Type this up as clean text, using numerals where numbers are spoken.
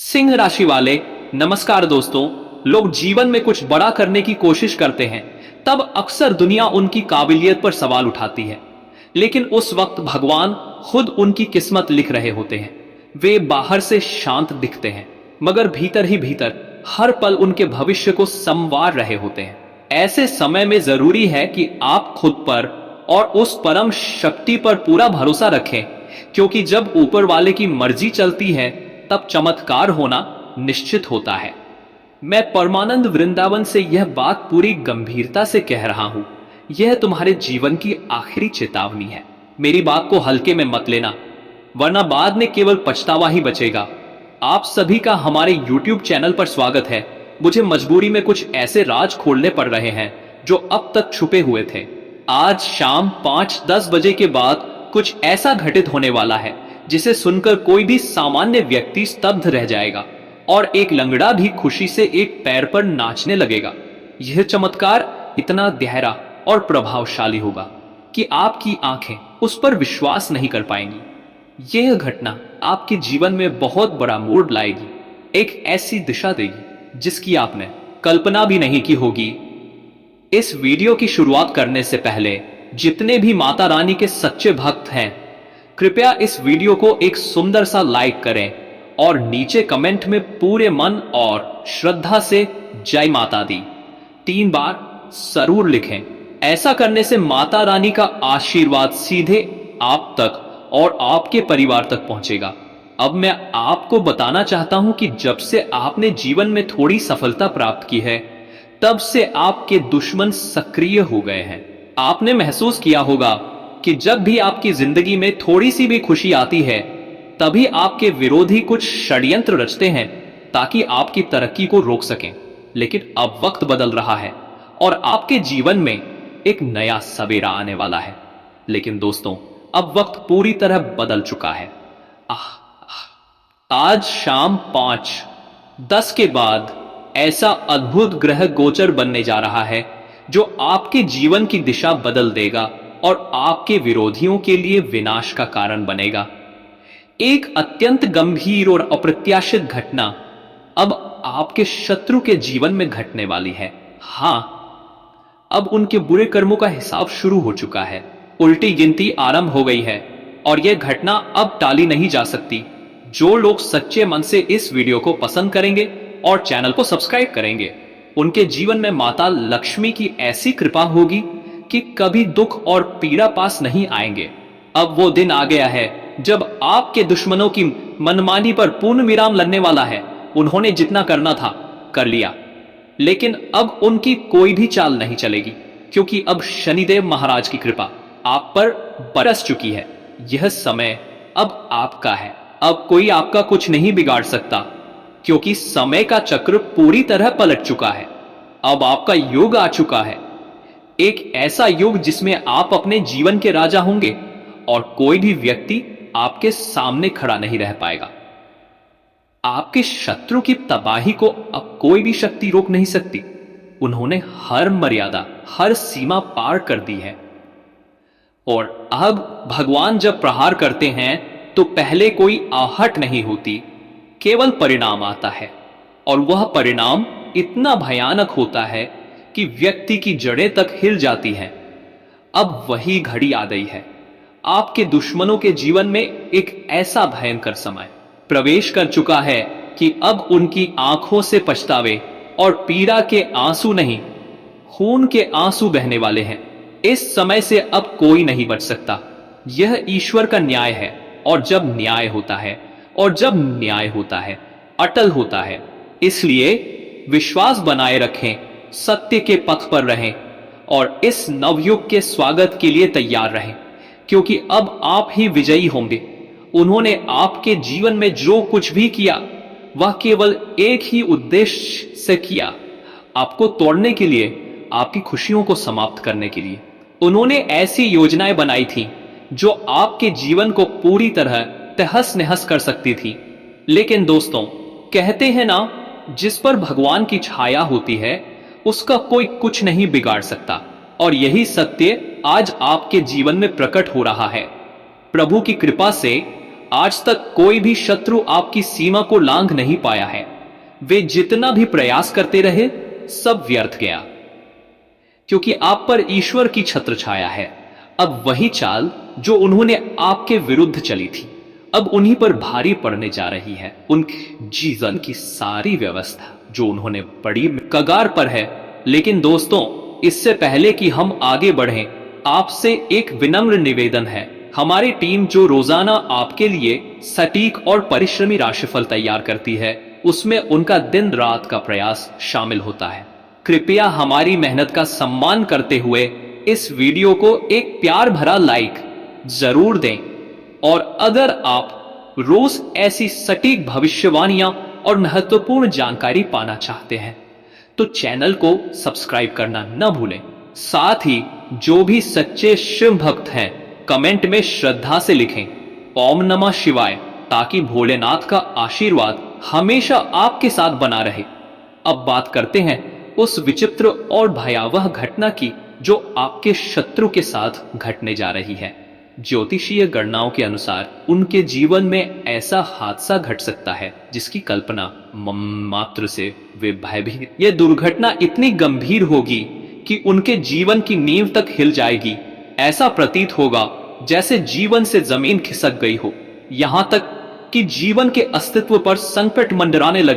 सिंह राशि वाले, नमस्कार दोस्तों। लोग जीवन में कुछ बड़ा करने की कोशिश करते हैं, तब अक्सर दुनिया उनकी काबिलियत पर सवाल उठाती है। लेकिन उस वक्त भगवान खुद उनकी किस्मत लिख रहे होते हैं। वे बाहर से शांत दिखते हैं, मगर भीतर ही भीतर हर पल उनके भविष्य को संवार रहे होते हैं। ऐसे समय में जरूरी है कि आप खुद पर और उस परम शक्ति पर पूरा भरोसा रखें, क्योंकि जब ऊपर वाले की मर्जी चलती है तब चमत्कार होना निश्चित होता है। मैं परमानंद वृंदावन से यह बात पूरी गंभीरता से कह रहा हूं। यह तुम्हारे जीवन की आखिरी चेतावनी है। मेरी बात को हल्के में मत लेना, वरना बाद में केवल पछतावा ही बचेगा। आप सभी का हमारे YouTube चैनल पर स्वागत है। मुझे मजबूरी में कुछ ऐसे राज खोलने पड़ रहे हैं जो अब तक छुपे हुए थे। आज शाम 5-10 बजे के बाद कुछ ऐसा घटित होने वाला है जिसे सुनकर कोई भी सामान्य व्यक्ति स्तब्ध रह जाएगा और एक लंगड़ा भी खुशी से एक पैर पर नाचने लगेगा। यह चमत्कार इतना गहरा और प्रभावशाली होगा कि आपकी आंखें उस पर विश्वास नहीं कर पाएंगी। यह घटना आपके जीवन में बहुत बड़ा मोड़ लाएगी, एक ऐसी दिशा देगी जिसकी आपने कल्पना भी नहीं की होगी। इस वीडियो की शुरुआत करने से पहले जितने भी माता रानी के सच्चे भक्त हैं, कृपया इस वीडियो को एक सुंदर सा लाइक करें और नीचे कमेंट में पूरे मन और श्रद्धा से जय माता दी 3 बार जरूर लिखें। ऐसा करने से माता रानी का आशीर्वाद सीधे आप तक और आपके परिवार तक पहुंचेगा। अब मैं आपको बताना चाहता हूं कि जब से आपने जीवन में थोड़ी सफलता प्राप्त की है, तब से आपके दुश्मन सक्रिय हो गए हैं। आपने महसूस किया होगा कि जब भी आपकी जिंदगी में थोड़ी सी भी खुशी आती है, तभी आपके विरोधी कुछ षड्यंत्र रचते हैं ताकि आपकी तरक्की को रोक सकें। लेकिन अब वक्त बदल रहा है और आपके जीवन में एक नया सवेरा आने वाला है। लेकिन दोस्तों, अब वक्त पूरी तरह बदल चुका है। आज शाम 5:10 के बाद ऐसा अद्भुत ग्रह गोचर बनने जा रहा है जो आपके जीवन की दिशा बदल देगा और आपके विरोधियों के लिए विनाश का कारण बनेगा। एक अत्यंत गंभीर और अप्रत्याशित घटना अब आपके शत्रु के जीवन में घटने वाली है। हां, अब उनके बुरे कर्मों का हिसाब शुरू हो चुका है। उल्टी गिनती आरंभ हो गई है और यह घटना अब टाली नहीं जा सकती। जो लोग सच्चे मन से इस वीडियो को पसंद करेंगे और चैनल को सब्सक्राइब करेंगे, उनके जीवन में माता लक्ष्मी की ऐसी कृपा होगी कि कभी दुख और पीड़ा पास नहीं आएंगे। अब वो दिन आ गया है जब आपके दुश्मनों की मनमानी पर पूर्ण विराम लगने वाला है। उन्होंने जितना करना था कर लिया, लेकिन अब उनकी कोई भी चाल नहीं चलेगी, क्योंकि अब शनिदेव महाराज की कृपा आप पर बरस चुकी है। यह समय अब आपका है। अब कोई आपका कुछ नहीं बिगाड़ सकता, क्योंकि समय का चक्र पूरी तरह पलट चुका है। अब आपका युग आ चुका है, एक ऐसा युग जिसमें आप अपने जीवन के राजा होंगे और कोई भी व्यक्ति आपके सामने खड़ा नहीं रह पाएगा। आपके शत्रु की तबाही को अब कोई भी शक्ति रोक नहीं सकती। उन्होंने हर मर्यादा, हर सीमा पार कर दी है। और अब भगवान जब प्रहार करते हैं तो पहले कोई आहट नहीं होती, केवल परिणाम आता है। और वह परिणाम इतना भयानक होता है कि व्यक्ति की जड़ें तक हिल जाती हैं। अब वही घड़ी आ गई है। आपके दुश्मनों के जीवन में एक ऐसा भयंकर समय प्रवेश कर चुका है कि अब उनकी आंखों से पछतावे और पीड़ा के आंसू नहीं, खून के आंसू बहने वाले हैं। इस समय से अब कोई नहीं बच सकता। यह ईश्वर का न्याय है, और जब न्याय होता है अटल होता है। इसलिए विश्वास बनाए रखें, सत्य के पथ पर रहें और इस नवयुग के स्वागत के लिए तैयार रहें, क्योंकि अब आप ही विजयी होंगे। उन्होंने आपके जीवन में जो कुछ भी किया, वह केवल एक ही उद्देश्य से किया, आपको तोड़ने के लिए, आपकी खुशियों को समाप्त करने के लिए। उन्होंने ऐसी योजनाएं बनाई थी जो आपके जीवन को पूरी तरह तहस नहस कर सकती थी। लेकिन दोस्तों, कहते हैं ना, जिस पर भगवान की छाया होती है उसका कोई कुछ नहीं बिगाड़ सकता। और यही सत्य आज आपके जीवन में प्रकट हो रहा है। प्रभु की कृपा से आज तक कोई भी शत्रु आपकी सीमा को लांघ नहीं पाया है। वे जितना भी प्रयास करते रहे, सब व्यर्थ गया, क्योंकि आप पर ईश्वर की छत्र छाया है। अब वही चाल जो उन्होंने आपके विरुद्ध चली थी, अब उन्हीं पर भारी पड़ने जा रही है। उनके जीवन की सारी व्यवस्था जो उन्होंने बड़ी कगार पर है। लेकिन दोस्तों, इससे पहले कि हम आगे बढ़ें, आपसे एक विनम्र निवेदन है। हमारी टीम जो रोजाना आपके लिए सटीक और परिश्रमी राशिफल तैयार करती है, उसमें उनका दिन रात का प्रयास शामिल होता है। कृपया हमारी मेहनत का सम्मान करते हुए इस वीडियो को एक प्यार भरा लाइक जरूर दें। और अगर आप रोज ऐसी सटीक भविष्यवाणियां और महत्वपूर्ण जानकारी पाना चाहते हैं, तो चैनल को सब्सक्राइब करना न भूलें। साथ ही जो भी सच्चे शिव भक्त हैं, कमेंट में श्रद्धा से लिखें ओम नमः शिवाय, ताकि भोलेनाथ का आशीर्वाद हमेशा आपके साथ बना रहे। अब बात करते हैं उस विचित्र और भयावह घटना की जो आपके शत्रु के साथ घटने जा रही है। ज्योतिषीय गणनाओं के अनुसार उनके जीवन में ऐसा हादसा घट सकता है जिसकी कल्पना मात्र से वे भयभीत। यह दुर्घटना इतनी गंभीर होगी कि उनके जीवन की नींव तक हिल जाएगी। ऐसा प्रतीत होगा जैसे जीवन से जमीन खिसक गई हो, यहां तक कि जीवन के अस्तित्व पर संकट मंडराने लगे।